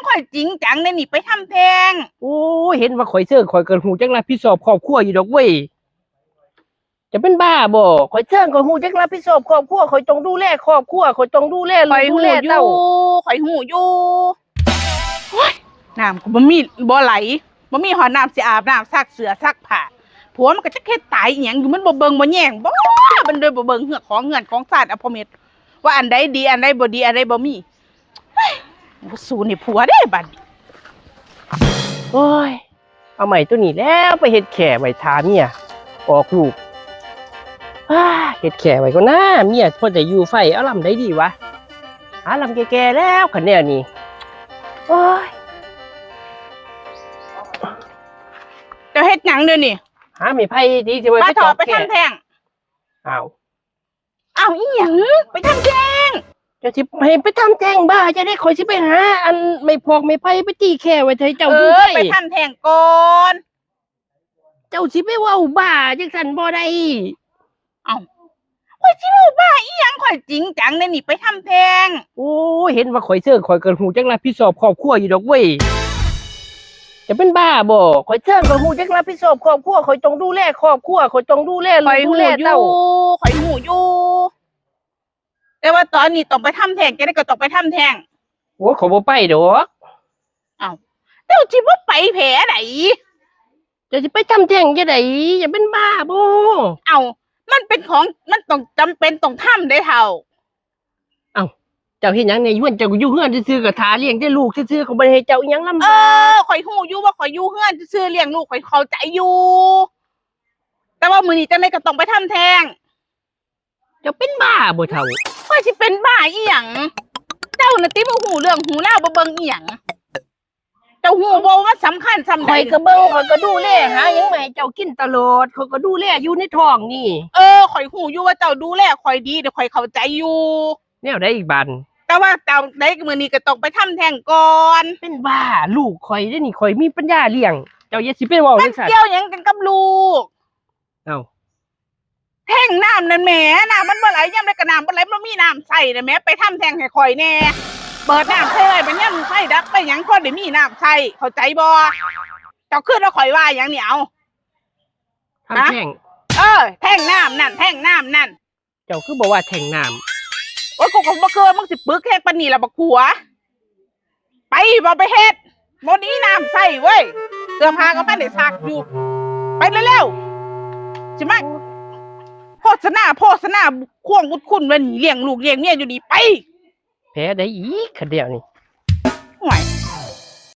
ข่อยจริงจังในนี่ไปทำแทงโอ้เห็นว่าข่อยเชิงข่อยเกินหูจักรับผิดชอบครอบครัวอยู่ดอกเว้ยจะเป็นบ้าบ่ข่อยเชิงข่อยหูจักรับผิดชอบครอบครัวข่อยต้องดูแลครอบครัวข่อยต้องดูแลลู ข่อย กดู หู แล อ เต้า ยู่ข่อยหูอยู่โอ้ยน้ำก็บ่มีบ่ไหลบ่มีหอน้ำสิอาบน้ำซักเสื้อซักผ้าผัวมันก็จะแค่ตายอีหยังอยู่มันบ่เบิ่งบ่แย่งบ่มันโดยบ่เบิ่งเหือกของเหือนของศาสตร์อพอเม็ดว่าอันใดดีอันใดบ่ดีอันใดบ่มีเฮ้ยบ่สู้นี่ผัวเด้บัดนี้ โอ้ยเอาใหม่ตัวนี้แล้วไปเฮ็ดแข่ไว้ทาเมียออกลูกเฮ็ดแข่ไว้ก็น่าเมียพอจะอยู่ไฟเอาลำได้ดีวะหาลำแก่ๆแล้วคันแนวนี้โอ้ย เจ้าเฮ็ดหยังเด้อนี่ หาไม่ไผ่ดีสิไว้ มา ไป ถ จ อ อ ด บ ไป แก่ ทำแทง อ้าว อ้าวอีหยังไปทำแทง จะสิให้ไปทำแจ้งบ้าจะได้คอยสิไปหาอันไม่พอกไม่ไผ่ไปตีแค่ไว้เถอะเจ้าอยู่ไผ ไปทำแทงก่อน เจ้าสิไปเว้าบ้าจังซั่นบ่ได้ เอ้าข่อยสิเว้าบ้าอีหยังข่อยจริงจังในนี่ไปทำแทง โอ้เห็นว่าข่อยเชิงข่อยเกินหูจักรับผิดชอบครอบครัวอยู่ดอกเว้ยจะเป็นบ้าบ่ข่อยเชิงข่อยหูจักรับผิดชอบครอบครัวข่อยต้องดูแลครอบครัวข่อยต้องดูแลลู ข่อก ย ดู หู แล อยู่ เต้า ข่อยหูอยู่แต่ว่าตอนนี้ต้องไปทำแทงจะได้ก็ต้องไปทำแทง โอ้ข่อยบ่ไปดอก เจ้าสิบ่ไปแผลไหน เจะสิไปทำแจ้งจังได๋อย่าเป็นบ้าบ่ เอ้ามันเป็นของมันต้องจำเป็นต้องทำได้เท่า เจ้าเฮ็ดหยังในยวนเจ้าก็อยู่เฮือนซื่อๆก็ท่าเลี้ยงแต่ลูกซื่อๆเขาบ่ได้ให้เจ้าอิหยังลำบาก ข่อยหูอยู่ว่าข่อยอยู่เฮือนซื่อๆเลี้ยงลูกข่อยเข้าใจอยู่ แต่ว่ามื้อนี้จังได๋ก็ต้องไปทำแทง เจ้าเป็นบ้าบ่เฒ่า ข่อยสิเป็นบ้าอีหยังเจ้าน่ะติบ่ฮู้เรื่องฮู้ราวบ่เบิ่งอีหยังเจ้าฮู้บ่ว่ามันสำคัญส่ำใด ข่อยก็เบิ่งข่อยก็ดูแลหาหยังมาให้เจ้ากินตลอดข่อยก็ดูแลอยู่ในท้องนี่ ข่อยฮู้อยู่ว่าเจ้าดูแลข่อยดีเดี๋ยวข่อยเข้าใจอยู่ แนวได้อีกบัน แต่ว่าเจ้าได้มื้อนี้ก็ต้องไปทำแทงก่อน เป็นบ้าลูกข่อยได้อนี่ข่อยมีปัญญาเลี้ยง เจ้าอย่าสิไปเว้า มั จั น งซั่น เกี่ยวหยังกันกับลูก เอ้า แทงน้ำนั่นแหมน้ำมันบ่ไหลยามใดก็น้ำบ่ไหลมันมีน้ำใส่น่ะแหมไปทำแทงให้ข่อยแน่เปิดน้ำใส่ไว้บัดยามไฟดับไปหยังพอได้มีน้ำใส่เข้าใจบ่เจ้าขึ้นว่าข่อยว่าหยังนี่เอา ทำแท่ง แทงน้ำนั่นแทงน้ำนั่น เจ้าคือบอกว่าแท่งน้ำ โอ้ยกูก็บ่เคยมึงสิปึกแค่ปานนี้ล่ะบักผัวไปบ่ไปเฮ็ดบ่นี้น้ำใส่เว้ยเสื้อผ้าก็ไม่ได้ซักอยู่ไปเร็วๆสิมาโฆษณาควงบุญคุณไว้นี่เลี้ยงลูกเลี้ยงเมียอยู่นี่ไป แพ้ได้อีกคันเดียวนี่ ห่วย